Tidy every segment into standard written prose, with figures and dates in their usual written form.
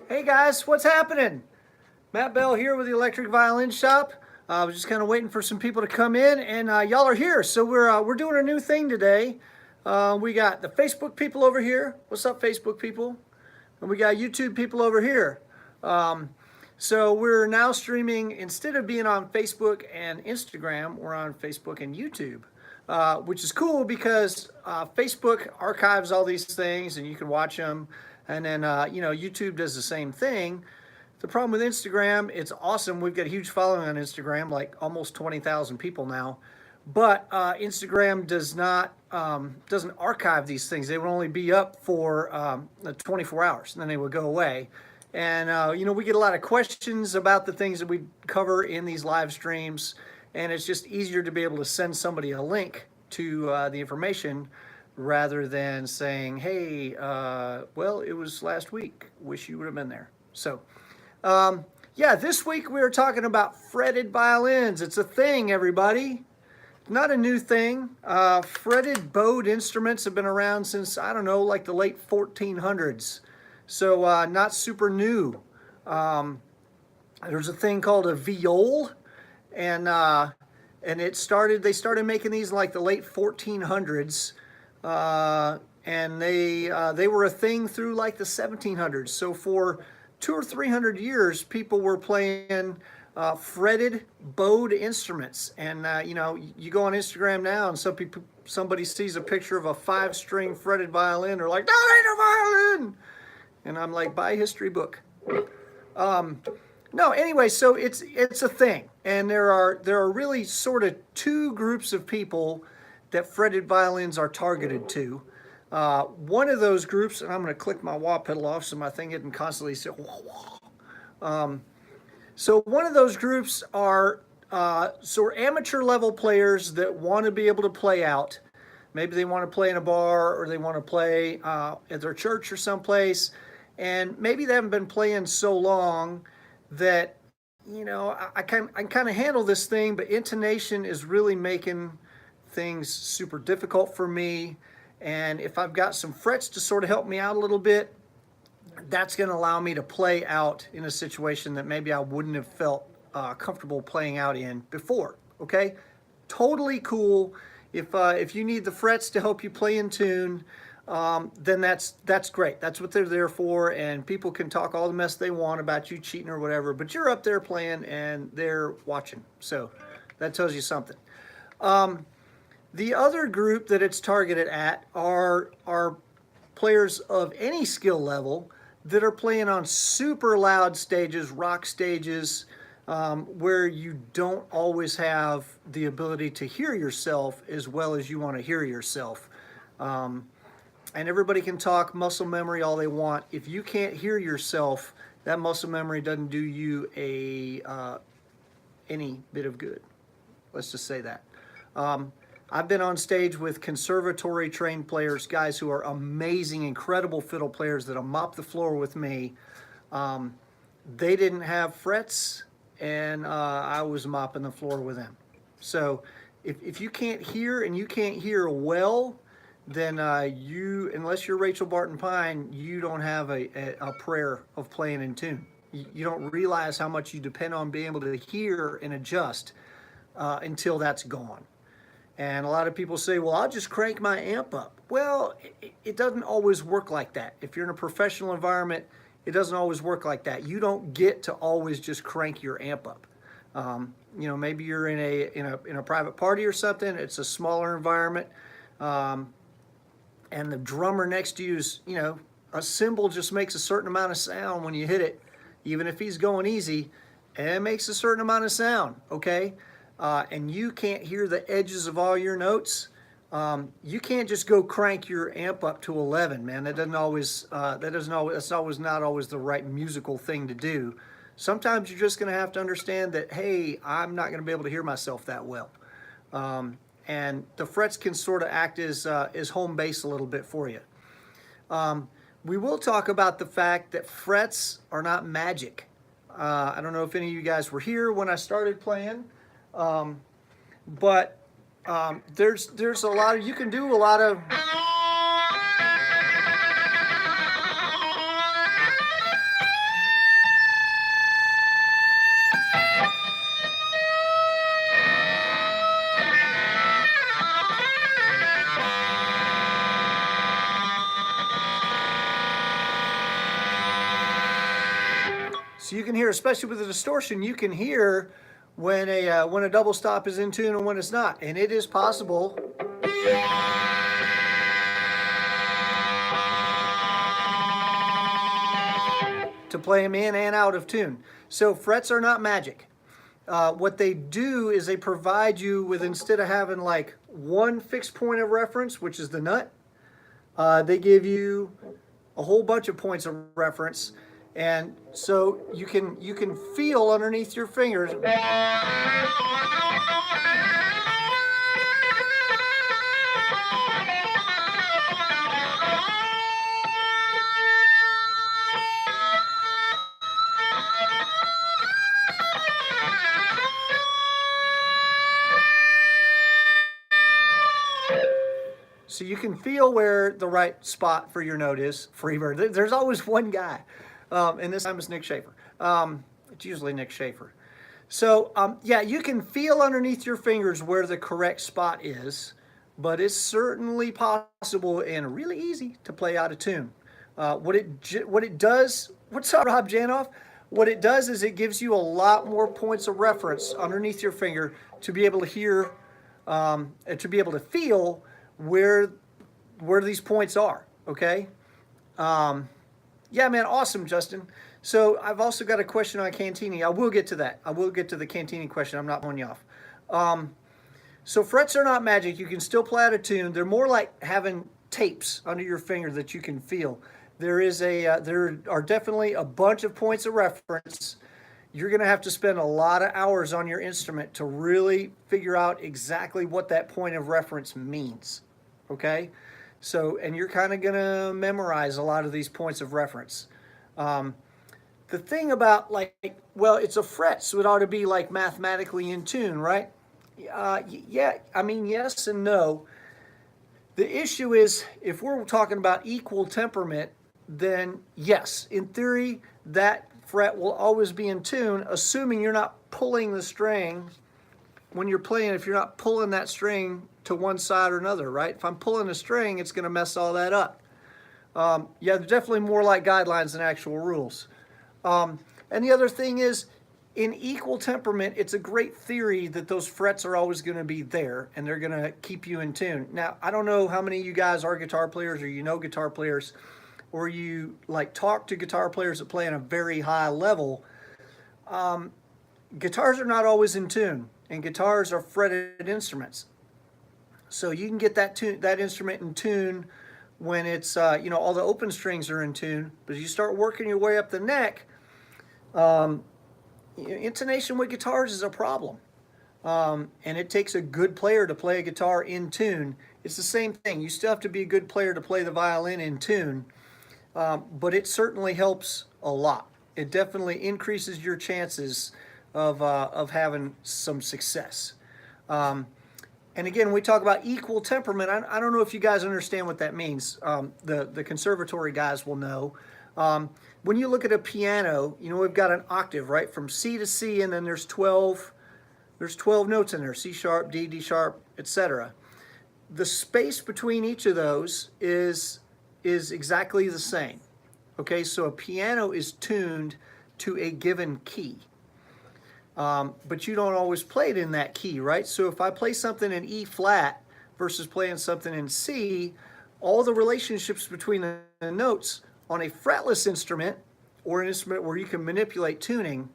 Hey guys, what's happening? Matt Bell here with the Electric Violin Shop. I was just kind of waiting for some people to come in, and y'all are here. So we're doing a new thing today. We got the Facebook people over here. What's up, Facebook people? And we got YouTube people over here. So we're now streaming, instead of being on Facebook and Instagram, we're on Facebook and YouTube, which is cool because Facebook archives all these things and you can watch them. And then, YouTube does the same thing. The problem with Instagram, it's awesome. We've got a huge following on Instagram, like almost 20,000 people now. But Instagram doesn't archive these things. They would only be up for 24 hours, and then they would go away. And, we get a lot of questions about the things that we cover in these live streams, and it's just easier to be able to send somebody a link to the information rather than saying, hey, well, it was last week. Wish you would have been there. So, this week we are talking about fretted violins. It's a thing, everybody. Not a new thing. Fretted bowed instruments have been around since, I don't know, like the late 1400s. So not super new. There's a thing called a viol, and they started making these in like the late 1400s. And they were a thing through like the 1700s. So for 200 or 300 years, people were playing fretted bowed instruments. And you go on Instagram now, and somebody sees a picture of a 5-string fretted violin. They're like, "That ain't a violin!" And I'm like, buy a history book. No, anyway, so it's a thing, and there are really sort of two groups of people that fretted violins are targeted to. One of those groups, and I'm going to click my wah pedal off so my thing isn't constantly say wah wah. So one of those groups are sort of amateur level players that want to be able to play out. Maybe they want to play in a bar, or they want to play at their church or someplace, and maybe they haven't been playing so long that I can kind of handle this thing, but intonation is really making things super difficult for me. And if I've got some frets to sort of help me out a little bit, that's going to allow me to play out in a situation that maybe I wouldn't have felt comfortable playing out in before. Okay, totally cool. If you need the frets to help you play in tune, then that's great. That's what they're there for, and people can talk all the mess they want about you cheating or whatever, but you're up there playing and they're watching. So that tells you something. The other group that it's targeted at are players of any skill level that are playing on super loud stages, rock stages, where you don't always have the ability to hear yourself as well as you want to hear yourself. And everybody can talk muscle memory all they want. If you can't hear yourself, that muscle memory doesn't do you any bit of good. Let's just say that. I've been on stage with conservatory trained players, guys who are amazing, incredible fiddle players that'll mop the floor with me. They didn't have frets, and I was mopping the floor with them. So if you can't hear, and you can't hear well, then unless you're Rachel Barton Pine, you don't have a prayer of playing in tune. You don't realize how much you depend on being able to hear and adjust until that's gone. And a lot of people say, well, I'll just crank my amp up. Well, it doesn't always work like that. If you're in a professional environment, it doesn't always work like that. You don't get to always just crank your amp up. Maybe you're in a private party or something. It's a smaller environment, and the drummer next to you is a cymbal just makes a certain amount of sound when you hit it, even if he's going easy, it makes a certain amount of sound, okay? And you can't hear the edges of all your notes. You can't just go crank your amp up to 11, man. That doesn't always, that's always not always the right musical thing to do. Sometimes you're just gonna have to understand that, hey, I'm not gonna be able to hear myself that well. And the frets can sort of act as home base a little bit for you. We will talk about the fact that frets are not magic. I don't know if any of you guys were here when I started playing, but there's a lot of, you can do a lot of, so you can hear, especially with the distortion, you can hear when a double stop is in tune and when it's not. And it is possible to play them in and out of tune. So frets are not magic. What they do is they provide you with, instead of having like one fixed point of reference, which is the nut, they give you a whole bunch of points of reference. And so you can feel underneath your fingers. So you can feel where the right spot for your note is. Freebird. There's always one guy. And this time it's Nick Schaefer. It's usually Nick Schaefer. So yeah, you can feel underneath your fingers where the correct spot is, but it's certainly possible and really easy to play out of tune. What it does, what's up, Rob Janoff? What it does is it gives you a lot more points of reference underneath your finger to be able to hear, to be able to feel where these points are, okay? Yeah, man, awesome, Justin. So I've also got a question on Cantini. I will get to that. I will get to the Cantini question. I'm not blowing you off. So frets are not magic. You can still play out of tune. They're more like having tapes under your finger that you can feel. There are definitely a bunch of points of reference. You're going to have to spend a lot of hours on your instrument to really figure out exactly what that point of reference means, okay? So, and you're kind of going to memorize a lot of these points of reference. The thing about, like, well, it's a fret, so it ought to be like mathematically in tune, right? Yeah, I mean, yes and no. The issue is, if we're talking about equal temperament, then yes, in theory, that fret will always be in tune, assuming you're not pulling the string when you're playing, if you're not pulling that string to one side or another, right? If I'm pulling a string, it's going to mess all that up. Yeah, they're definitely more like guidelines than actual rules. And the other thing is, in equal temperament, it's a great theory that those frets are always going to be there and they're going to keep you in tune. Now, I don't know how many of you guys are guitar players or you know guitar players or you like talk to guitar players that play on a very high level. Guitars are not always in tune, and guitars are fretted instruments. So you can get that instrument in tune when it's, you know, all the open strings are in tune, but as you start working your way up the neck, intonation with guitars is a problem. And it takes a good player to play a guitar in tune. It's the same thing. You still have to be a good player to play the violin in tune, but it certainly helps a lot. It definitely increases your chances of having some success. And again, when we talk about equal temperament, I don't know if you guys understand what that means. The conservatory guys will know. When you look at a piano, you know, we've got an octave, right? From C to C, and then there's 12 notes in there, C sharp, D, D sharp, etc. The space between each of those is exactly the same. Okay, so a piano is tuned to a given key. But you don't always play it in that key, right? So if I play something in E flat versus playing something in C, all the relationships between the notes on a fretless instrument, or an instrument where you can manipulate tuning,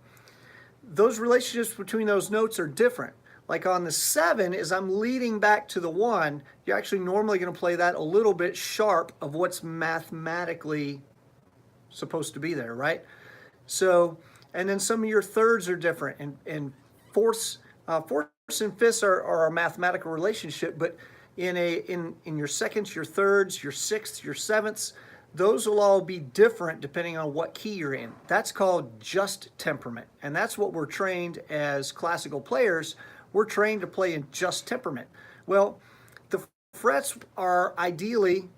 those relationships between those notes are different. Like on the 7, as I'm leading back to the 1, you're actually normally going to play that a little bit sharp of what's mathematically supposed to be there, right? So, and then some of your thirds are different, and fourths and fifths are a mathematical relationship, but in your seconds, your thirds, your sixths, your sevenths, those will all be different depending on what key you're in. That's called just temperament, and that's what we're trained as classical players. We're trained to play in just temperament. Well, the frets are ideally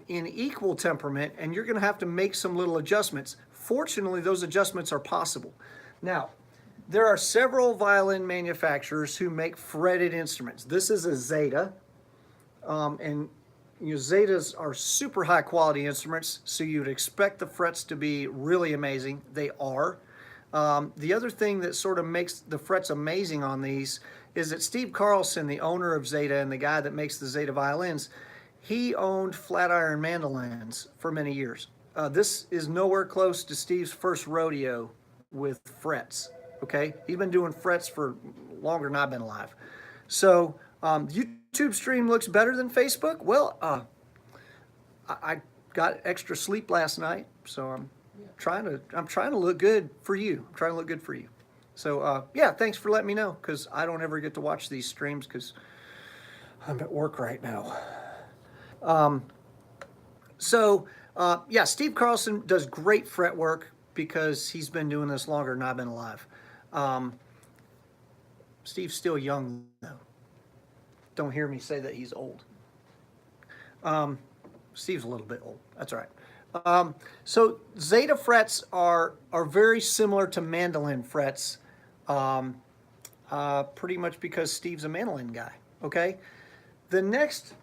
in equal temperament, and you're going to have to make some little adjustments. Fortunately, those adjustments are possible. Now, there are several violin manufacturers who make fretted instruments. This is a Zeta, and Zetas are super high quality instruments, so you'd expect the frets to be really amazing. They are. The other thing that sort of makes the frets amazing on these is that Steve Carlson, the owner of Zeta and the guy that makes the Zeta violins, he owned Flatiron mandolins for many years. This is nowhere close to Steve's first rodeo with frets, okay? He's been doing frets for longer than I've been alive. So YouTube stream looks better than Facebook. Well, I got extra sleep last night, so I'm trying to look good for you. I'm trying to look good for you. So yeah, thanks for letting me know, because I don't ever get to watch these streams because I'm at work right now. Yeah, Steve Carlson does great fret work because he's been doing this longer than I've been alive. Steve's still young though. Don't hear me say that he's old. Steve's a little bit old. That's all right. So Zeta frets are very similar to mandolin frets, pretty much because Steve's a mandolin guy. Okay. The next,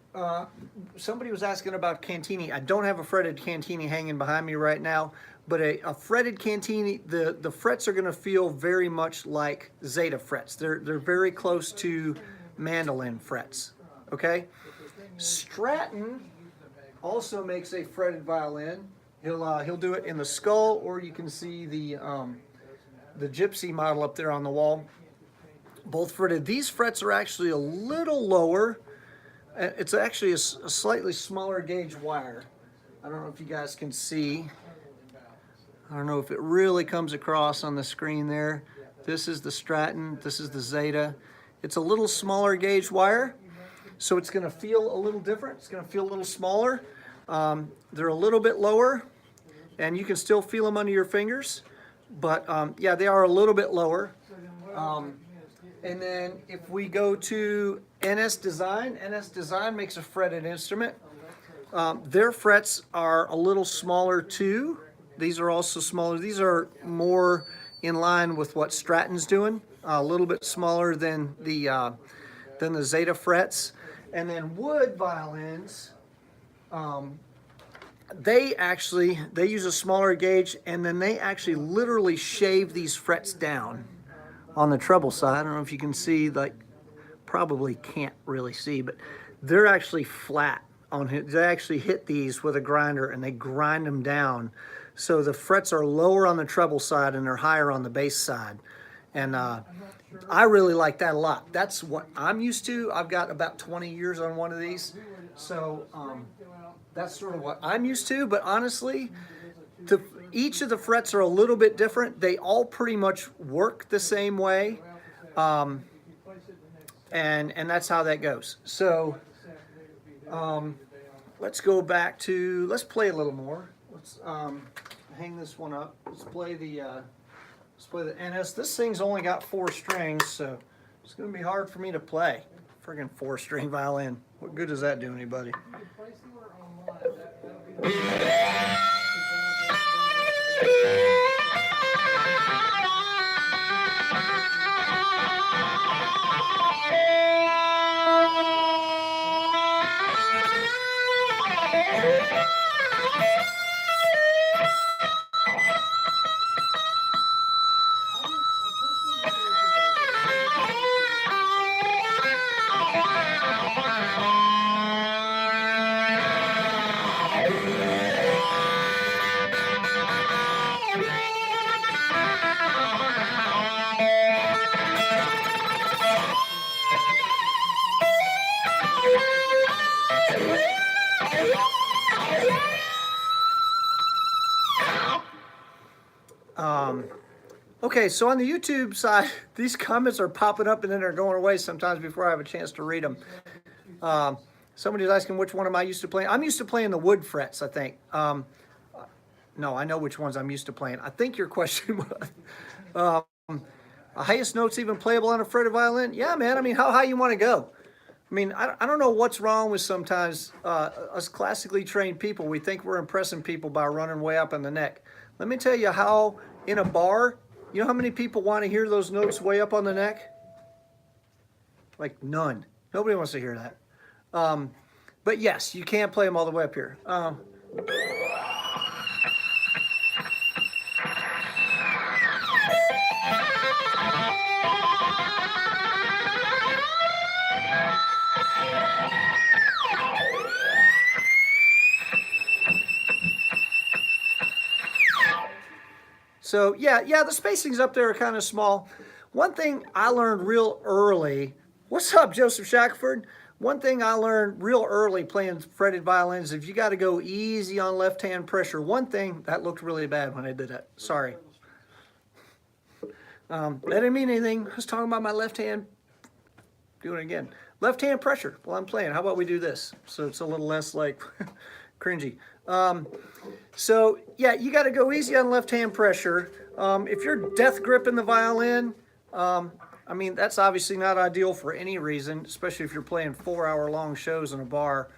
somebody was asking about cantini. I don't have a fretted cantini hanging behind me right now, but a fretted cantini, the frets are going to feel very much like Zeta frets. They're very close to mandolin frets. Okay. Stratton also makes a fretted violin. He'll do it in the skull, or you can see the gypsy model up there on the wall. Both fretted. These frets are actually a little lower. It's actually a slightly smaller gauge wire. I don't know if you guys can see. I don't know if it really comes across on the screen there. This is the Stratton. This is the Zeta. It's a little smaller gauge wire, so it's going to feel a little different. It's going to feel a little smaller. They're a little bit lower, and you can still feel them under your fingers, but yeah, they are a little bit lower. And then if we go to NS Design makes a fretted instrument. Their frets are a little smaller too. These are also smaller. These are more in line with what Stratton's doing, a little bit smaller than the Zeta frets. And then Wood violins, they use a smaller gauge, and then they actually literally shave these frets down on the treble side. I don't know if you can see, like, probably can't really see, but they're actually flat on it. They actually hit these with a grinder and they grind them down. So the frets are lower on the treble side and they're higher on the bass side. And I really like that a lot. That's what I'm used to. I've got about 20 years on one of these. So that's sort of what I'm used to. But honestly, each of the frets are a little bit different. They all pretty much work the same way. And that's how that goes. So let's go back to, let's play a little more. Let's hang this one up. Let's play the NS. This thing's only got 4 strings, so it's going to be hard for me to play. Friggin' 4-string violin. What good does that do anybody? Okay, so on the YouTube side, these comments are popping up and then they're going away sometimes before I have a chance to read them. Somebody's asking which one am I used to playing. I'm used to playing the wood frets, I think. No, I know which ones I'm used to playing. I think your question was, highest notes even playable on a fretted violin? Yeah, man, I mean, how high you want to go? I mean, I don't know what's wrong with sometimes us classically trained people. We think we're impressing people by running way up in the neck. Let me tell you how, in a bar, you know how many people want to hear those notes way up on the neck? Like none. Nobody wants to hear that. But yes, you can play them all the way up here. So yeah, the spacings up there are kind of small. One thing I learned real early, what's up, Joseph Shackford? One thing I learned real early playing fretted violins, if you got to go easy on left-hand pressure. One thing, that looked really bad when I did that. Sorry. That didn't mean anything. I was talking about my left hand. Doing it again. Left-hand pressure while I'm playing. How about we do this? So it's a little less like cringy. So yeah, you got to go easy on left-hand pressure. If you're death gripping the violin, I mean, that's obviously not ideal for any reason, especially if you're playing 4-hour long shows in a bar.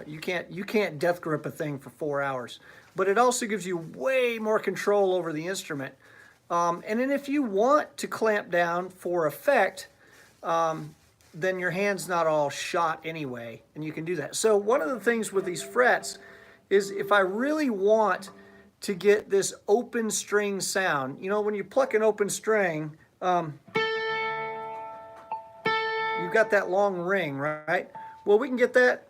You can't death grip a thing for 4 hours. But it also gives you way more control over the instrument. And then if you want to clamp down for effect, then your hand's not all shot anyway, and you can do that. So one of the things with these frets is if I really want to get this open string sound, you know, when you pluck an open string, you've got that long ring, right? Well, we can get that.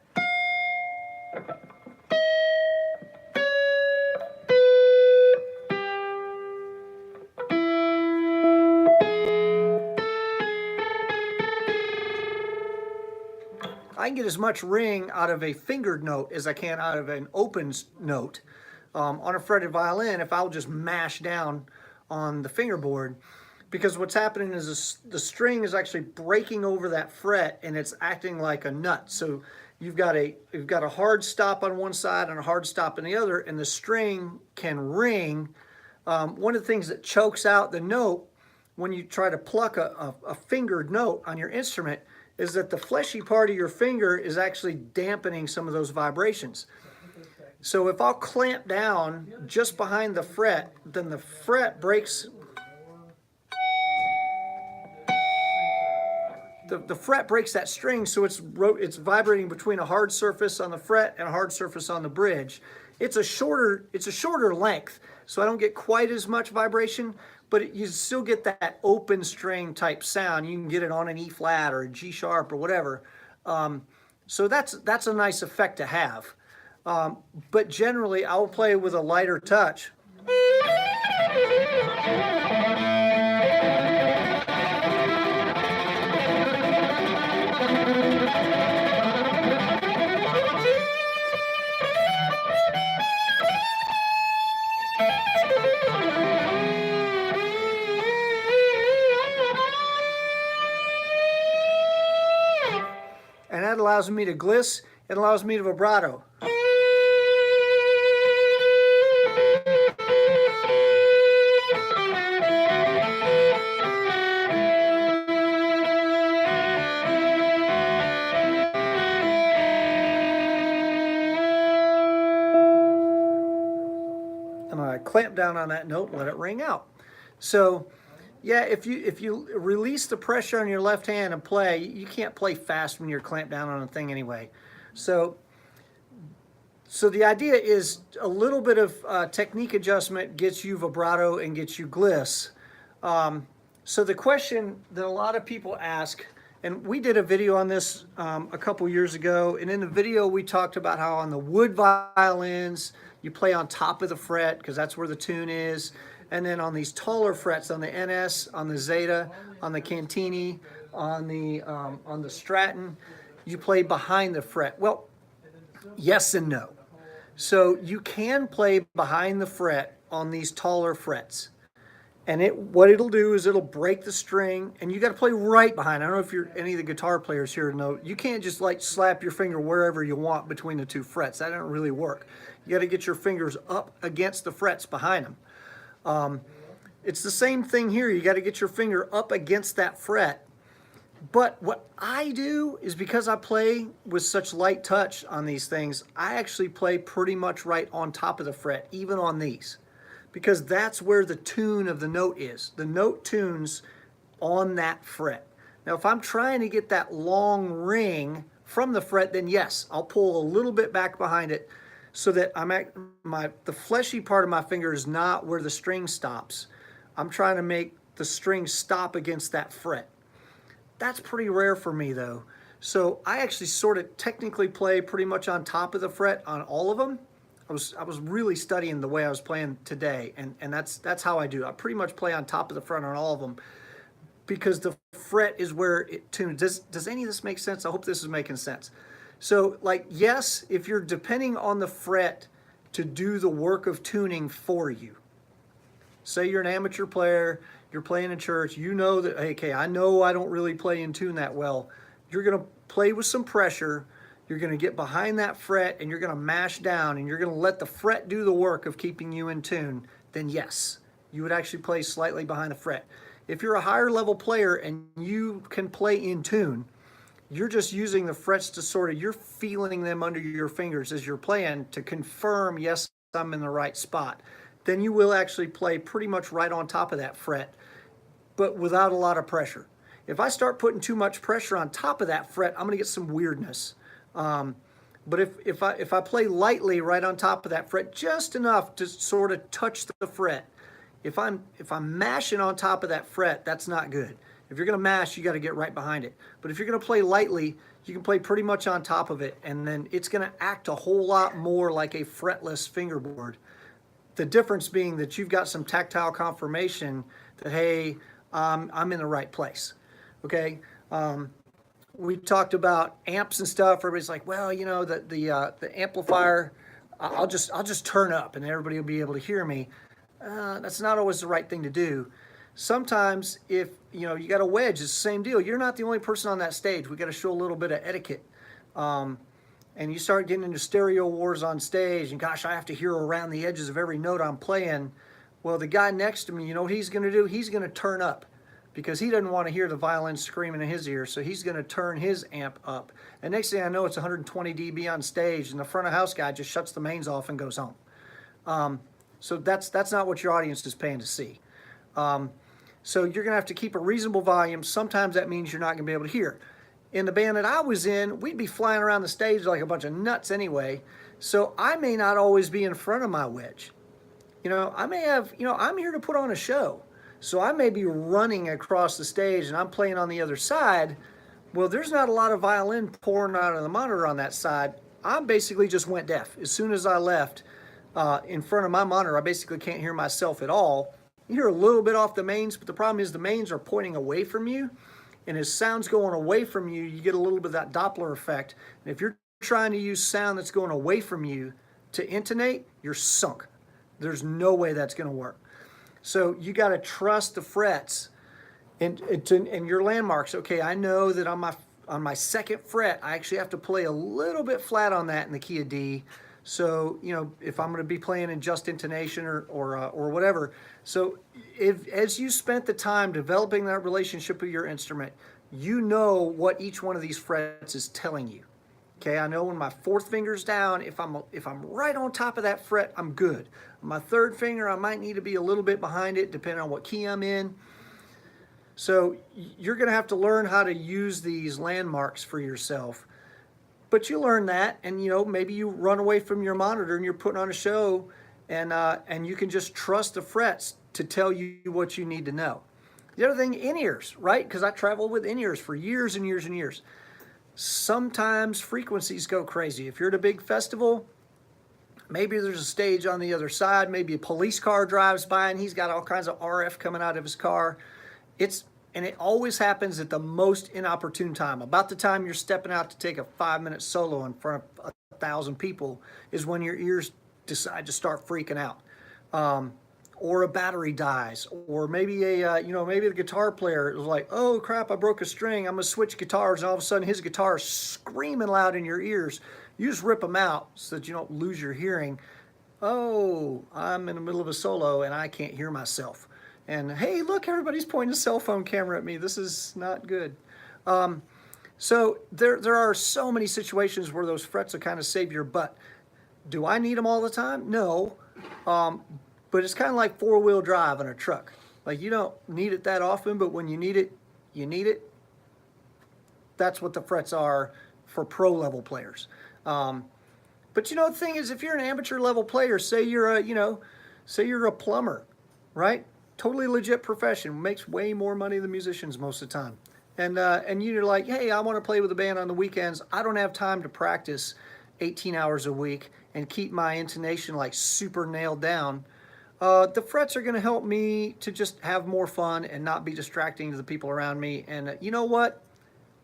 I can get as much ring out of a fingered note as I can out of an open note on a fretted violin if I'll just mash down on the fingerboard, because what's happening is the string is actually breaking over that fret and it's acting like a nut. So you've got a hard stop on one side and a hard stop on the other, and the string can ring. One of the things that chokes out the note when you try to pluck a fingered note on your instrument is that the fleshy part of your finger is actually dampening some of those vibrations. So if I'll clamp down just behind the fret, then the fret breaks. The fret breaks that string, so it's vibrating between a hard surface on the fret and a hard surface on the bridge. It's a shorter length, so I don't get quite as much vibration, but you still get that open string type sound. You can get it on an E flat or a G sharp or whatever. So that's a nice effect to have. But generally, I will play with a lighter touch. And that allows me to gliss. It allows me to vibrato. And I clamp down on that note and let it ring out. So yeah, if you release the pressure on your left hand and play, you can't play fast when you're clamped down on a thing anyway. So the idea is a little bit of technique adjustment gets you vibrato and gets you gliss. So the question that a lot of people ask, and we did a video on this a couple years ago, and in the video we talked about how on the wood violins you play on top of the fret because that's where the tune is. And then on these taller frets, on the NS, on the Zeta, on the Cantini, on the Stratton, you play behind the fret. Well, Yes and no. So you can play behind the fret on these taller frets. And what it'll do is it'll break the string, and you got to play right behind. I don't know if you're any of the guitar players here know, you can't just like slap your finger wherever you want between the two frets. That doesn't really work. You got to get your fingers up against the frets behind them. It's the same thing here. You got to get your finger up against that fret. But what I do is, because I play with such light touch on these things, I actually play pretty much right on top of the fret, even on these, because that's where the tune of the note is. The note tunes on that fret. Now, if I'm trying to get that long ring from the fret, then yes, I'll pull a little bit back behind it so that the fleshy part of my finger is not where the string stops. I'm trying to make the string stop against that fret. That's pretty rare for me though. So I actually sort of technically play pretty much on top of the fret on all of them. I was really studying the way I was playing today, and that's how I do. I pretty much play on top of the fret on all of them because the fret is where it tunes. Does any of this make sense? I hope this is making sense. So like, yes, if you're depending on the fret to do the work of tuning for you, say you're an amateur player, you're playing in church, you know that, hey, okay, I know I don't really play in tune that well. You're going to play with some pressure. You're going to get behind that fret and you're going to mash down and you're going to let the fret do the work of keeping you in tune. Then yes, you would actually play slightly behind the fret. If you're a higher level player and you can play in tune, you're just using the frets to sort of, you're feeling them under your fingers as you're playing to confirm, yes, I'm in the right spot. Then you will actually play pretty much right on top of that fret, but without a lot of pressure. If I start putting too much pressure on top of that fret, I'm gonna get some weirdness. But if I play lightly right on top of that fret, just enough to sort of touch the fret, if I'm mashing on top of that fret, that's not good. If you're gonna mash, you gotta get right behind it. But if you're gonna play lightly, you can play pretty much on top of it, and then it's gonna act a whole lot more like a fretless fingerboard. The difference being that you've got some tactile confirmation that, hey, I'm in the right place, okay? We talked about amps and stuff. Everybody's like, well, you know, the amplifier, I'll just turn up and everybody will be able to hear me. That's not always the right thing to do. Sometimes if, you know, you got a wedge, it's the same deal. You're not the only person on that stage. We got to show a little bit of etiquette. And you start getting into stereo wars on stage, and gosh, I have to hear around the edges of every note I'm playing. Well, the guy next to me, you know what he's going to do? He's going to turn up because he doesn't want to hear the violin screaming in his ear, so he's going to turn his amp up. And next thing I know, it's 120 dB on stage, and the front of house guy just shuts the mains off and goes home. So that's not what your audience is paying to see. So you're going to have to keep a reasonable volume. Sometimes that means you're not going to be able to hear. In the band that I was in, we'd be flying around the stage like a bunch of nuts anyway, so I may not always be in front of my wedge. You know, I may have, you know, I'm here to put on a show, so I may be running across the stage and I'm playing on the other side. Well, there's not a lot of violin pouring out of the monitor on that side. I basically just went deaf. As soon as I left in front of my monitor, I basically can't hear myself at all. You hear a little bit off the mains, but the problem is the mains are pointing away from you. And as sound's going away from you, you get a little bit of that Doppler effect. And if you're trying to use sound that's going away from you to intonate, you're sunk. There's no way that's going to work. So you got to trust the frets and your landmarks. Okay, I know that on my second fret, I actually have to play a little bit flat on that in the key of D. So, you know, if I'm going to be playing in just intonation or whatever. So as you spent the time developing that relationship with your instrument, you know what each one of these frets is telling you. Okay, I know when my fourth finger's down, if I'm right on top of that fret, I'm good. My third finger, I might need to be a little bit behind it depending on what key I'm in. So you're going to have to learn how to use these landmarks for yourself. But you learn that, and you know, maybe you run away from your monitor and you're putting on a show, and you can just trust the frets to tell you what you need to know. The other thing, in-ears, right? Because I traveled with in-ears for years and years and years. Sometimes frequencies go crazy. If you're at a big festival, maybe there's a stage on the other side, maybe a police car drives by and he's got all kinds of RF coming out of his car. And it always happens at the most inopportune time, about the time you're stepping out to take a 5-minute solo in front of 1,000 people is when your ears decide to start freaking out. Or a battery dies, or maybe maybe the guitar player is like, oh crap, I broke a string, I'm gonna switch guitars, and all of a sudden his guitar is screaming loud in your ears. You just rip them out so that you don't lose your hearing. Oh, I'm in the middle of a solo and I can't hear myself. And hey, look, everybody's pointing a cell phone camera at me. This is not good. So there are so many situations where those frets will kind of save your butt. Do I need them all the time? No. But it's kind of like four-wheel drive in a truck. Like, you don't need it that often, but when you need it, you need it. That's what the frets are for pro level players. But you know, the thing is, if you're an amateur level player, say you're a plumber, right? Totally legit profession, makes way more money than musicians most of the time. And you're like, hey, I want to play with a band on the weekends. I don't have time to practice 18 hours a week and keep my intonation like super nailed down. The frets are going to help me to just have more fun and not be distracting to the people around me. And you know what?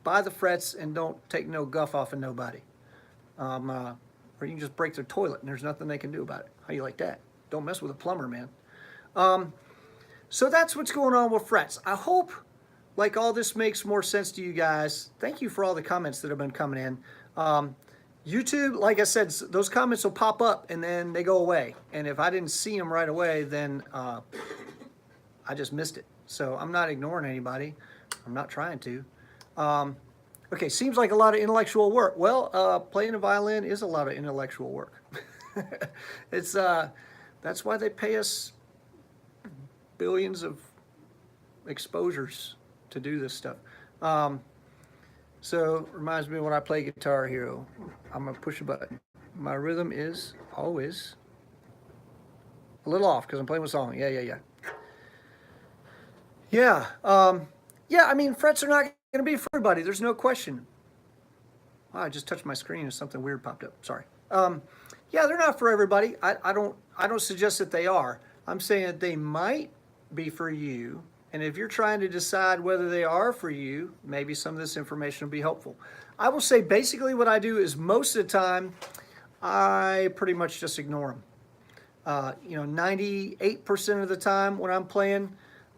Buy the frets and don't take no guff off of nobody. Or you can just break their toilet and there's nothing they can do about it. How you like that? Don't mess with a plumber, man. So that's what's going on with frets. I hope like all this makes more sense to you guys. Thank you for all the comments that have been coming in. YouTube, like I said, those comments will pop up and then they go away. And if I didn't see them right away, then I just missed it. So I'm not ignoring anybody. I'm not trying to. Okay, seems like a lot of intellectual work. Well, playing a violin is a lot of intellectual work. That's why they pay us billions of exposures to do this stuff. So reminds me when I play Guitar Hero, I'm gonna push a button. My rhythm is always a little off because I'm playing with song. Yeah. I mean, frets are not gonna be for everybody. There's no question. Wow, I just touched my screen and something weird popped up. Sorry. Yeah, they're not for everybody. I don't suggest that they are. I'm saying that they might be for you. And if you're trying to decide whether they are for you, maybe some of this information will be helpful. I will say basically what I do is most of the time, I pretty much just ignore them. 98% of the time when I'm playing,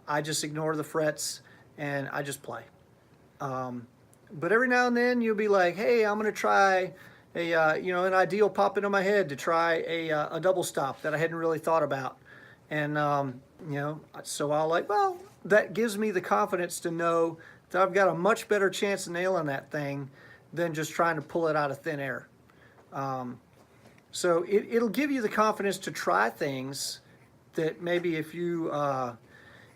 I just ignore the frets and I just play. But every now and then you'll be like, hey, I'm going to try an idea will pop into my head to try a double stop that I hadn't really thought about. And, so I'll like, well, that gives me the confidence to know that I've got a much better chance of nailing that thing than just trying to pull it out of thin air. So it'll give you the confidence to try things that maybe if you're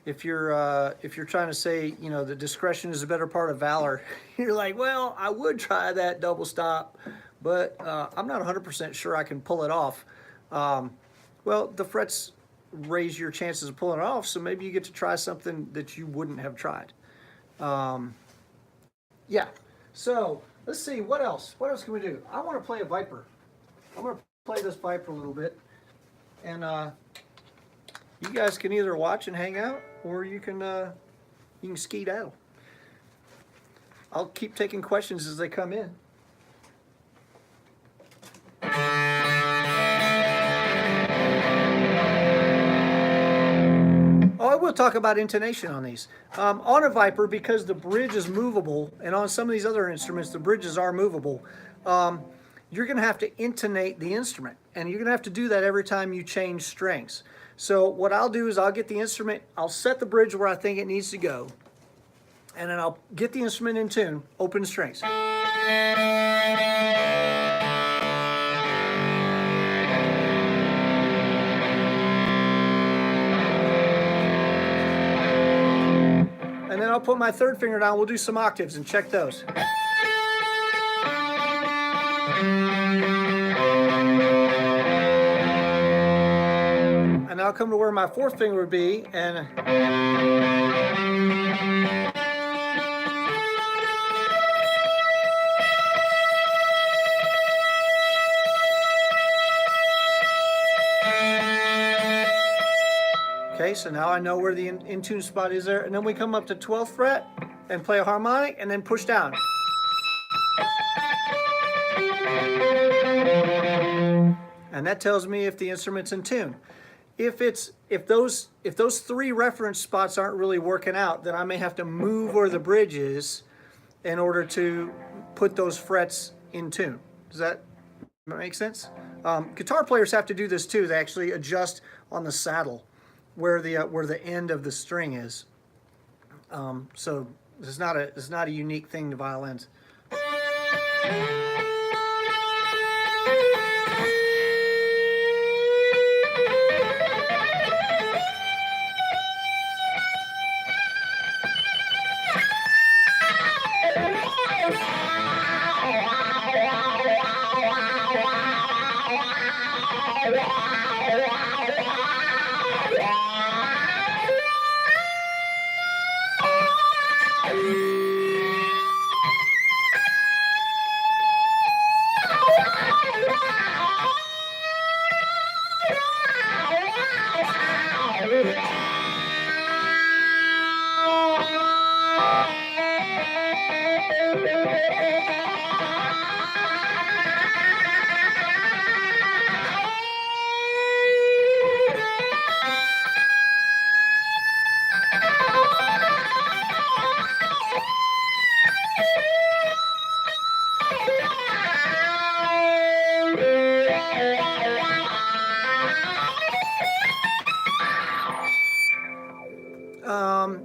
trying to say, the discretion is a better part of valor, you're like, well, I would try that double stop, but I'm not 100% sure I can pull it off. Well, the frets raise your chances of pulling it off, so maybe you get to try something that you wouldn't have tried. Yeah, so let's see, what else can we do? I want to play a Viper. I'm going to play this Viper a little bit, and you guys can either watch and hang out, or you can skedaddle. I'll keep taking questions as they come in. Oh, I will talk about intonation on these. On a Viper, because the bridge is movable, and on some of these other instruments, the bridges are movable, you're going to have to intonate the instrument. And you're going to have to do that every time you change strings. So what I'll do is I'll get the instrument, I'll set the bridge where I think it needs to go, and then I'll get the instrument in tune, open strings. And then I'll put my third finger down, we'll do some octaves and check those. And I'll come to where my fourth finger would be, and okay, so now I know where the in tune spot is there, and then we come up to 12th fret and play a harmonic and then push down. and that tells me if the instrument's in tune. If those 3 reference spots aren't really working out, then I may have to move where the bridge is in order to put those frets in tune. Does that make sense? Guitar players have to do this too. They actually adjust on the saddle where the end of the string is. So it's not a unique thing to violins.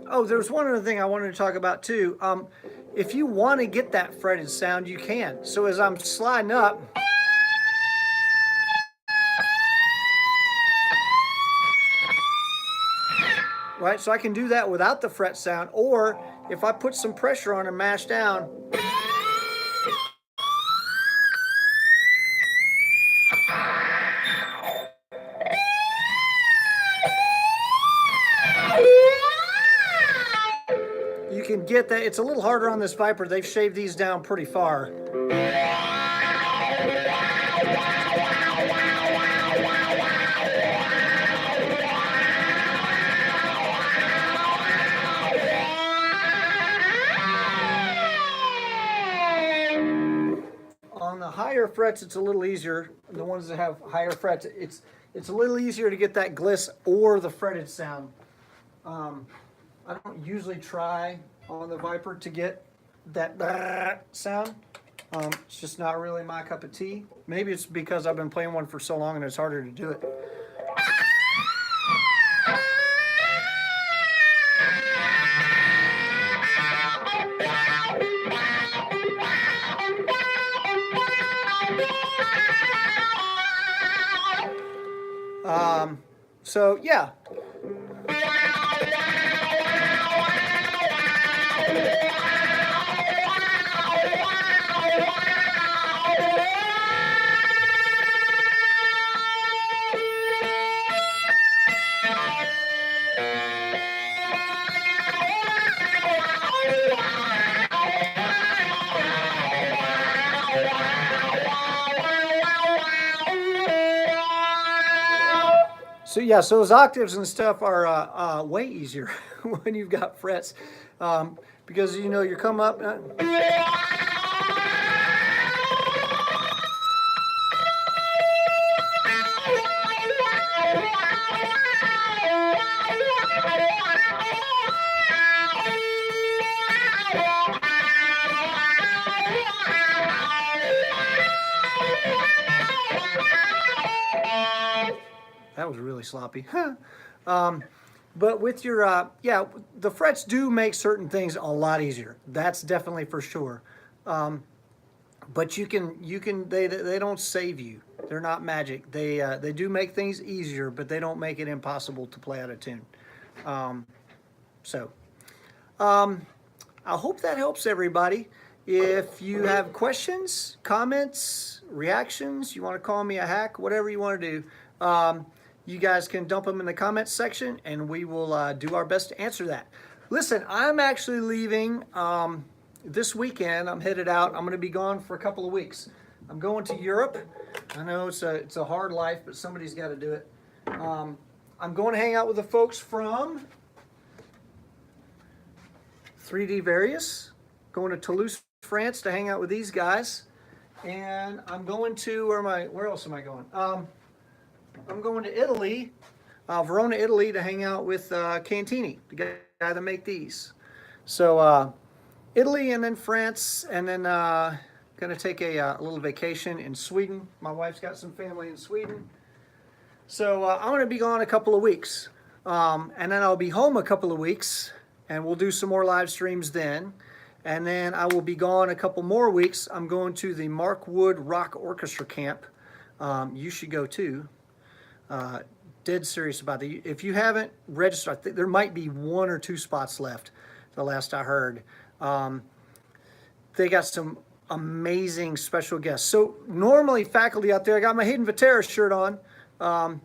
Oh, there's one other thing I wanted to talk about too. If you want to get that fretted sound, you can. So as I'm sliding up, right? So I can do that without the fret sound, or if I put some pressure on and mash down, you can get that. It's a little harder on this Viper. They've shaved these down pretty far. On the higher frets, it's a little easier. The ones that have higher frets, it's a little easier to get that gliss or the fretted sound. I don't usually try on the Viper to get that sound. It's just not really my cup of tea. Maybe it's because I've been playing one for so long and it's harder to do it. So yeah. So yeah, so those octaves and stuff are way easier when you've got frets, because you know you come up. That was really sloppy. But with your, yeah, the frets do make certain things a lot easier. That's definitely for sure. But you can, they don't save you. They're not magic. They do make things easier, but they don't make it impossible to play out of tune. I hope that helps everybody. If you have questions, comments, reactions, you want to call me a hack, whatever you want to do, you guys can dump them in the comments section and we will do our best to answer that. Listen, I'm actually leaving this weekend. I'm headed out. I'm going to be gone for a couple of weeks. I'm going to Europe. I know it's a hard life, but somebody's got to do it. I'm going to hang out with the folks from 3D Various, going to Toulouse, France to hang out with these guys. And I'm going to, where else am I going? I'm going to Italy, Verona, Italy, to hang out with Cantini, the guy that make these. So Italy and then France, and then going to take a little vacation in Sweden. My wife's got some family in Sweden. So I'm going to be gone a couple of weeks. And then I'll be home a couple of weeks, and we'll do some more live streams then. And then I will be gone a couple more weeks. I'm going to the Mark Wood Rock Orchestra Camp. You should go too. Dead serious about it. If you haven't registered, I think there might be 1 or 2 spots left, the last I heard. They got some amazing special guests. So normally faculty out there, I got my Hayden Vatera shirt on.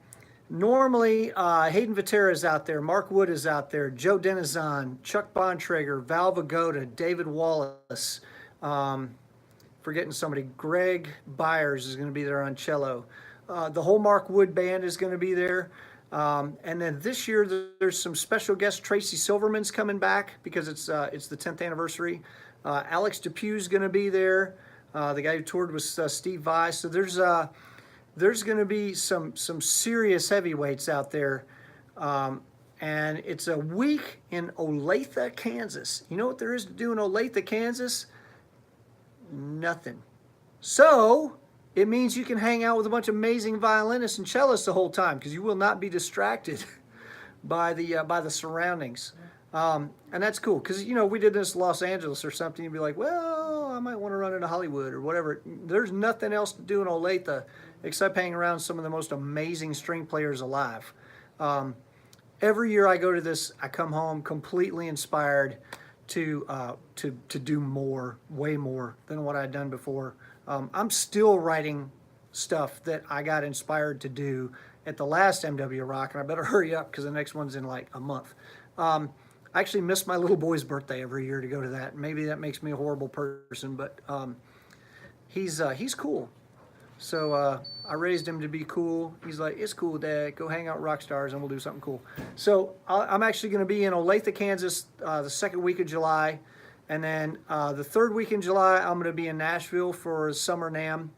Normally Hayden Vatera is out there, Mark Wood is out there, Joe Denizon, Chuck Bontrager, Val Vagoda, David Wallace, forgetting somebody, Greg Byers is going to be there on cello. The whole Mark Wood band is going to be there. And then this year there's some special guests. Tracy Silverman's coming back because it's the 10th anniversary. Alex Depew's going to be there, the guy who toured with Steve Vai. So there's going to be some serious heavyweights out there. And it's a week in Olathe, Kansas. You know what there is to do in Olathe, Kansas? Nothing. So it means you can hang out with a bunch of amazing violinists and cellists the whole time because you will not be distracted by the surroundings. And that's cool because, you know, we did this in Los Angeles or something. You'd be like, well, I might want to run into Hollywood or whatever. There's nothing else to do in Olathe except hang around some of the most amazing string players alive. Every year I go to this, I come home completely inspired to do more, way more than what I'd done before. I'm still writing stuff that I got inspired to do at the last MW Rock, and I better hurry up because the next one's in like a month. I actually miss my little boy's birthday every year to go to that. Maybe that makes me a horrible person, but he's cool. So I raised him to be cool. He's like, it's cool, Dad. Go hang out with rock stars and we'll do something cool. So I'm actually going to be in Olathe, Kansas the second week of July. And then the third week in July, I'm going to be in Nashville for Summer NAMM.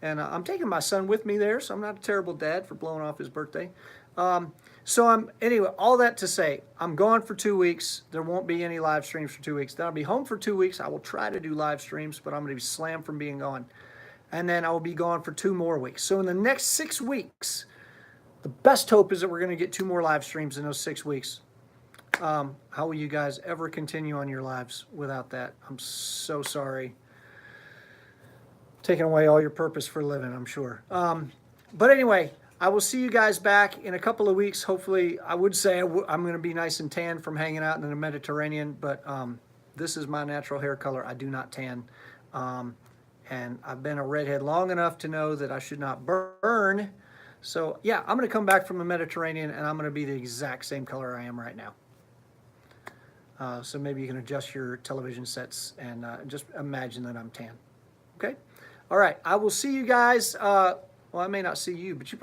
And I'm taking my son with me there, so I'm not a terrible dad for blowing off his birthday. Anyway, all that to say, I'm gone for 2 weeks. There won't be any live streams for 2 weeks. Then I'll be home for 2 weeks. I will try to do live streams, but I'm going to be slammed from being gone. And then I will be gone for 2 more weeks. So in the next 6 weeks, the best hope is that we're going to get 2 more live streams in those 6 weeks. How will you guys ever continue on your lives without that? I'm so sorry. Taking away all your purpose for living, I'm sure. But anyway, I will see you guys back in a couple of weeks. Hopefully, I would say I'm going to be nice and tan from hanging out in the Mediterranean, but this is my natural hair color. I do not tan. And I've been a redhead long enough to know that I should not burn. So yeah, I'm going to come back from the Mediterranean and I'm going to be the exact same color I am right now. So maybe you can adjust your television sets and just imagine that I'm tan. Okay? All right, I will see you guys. Well, I may not see you, but you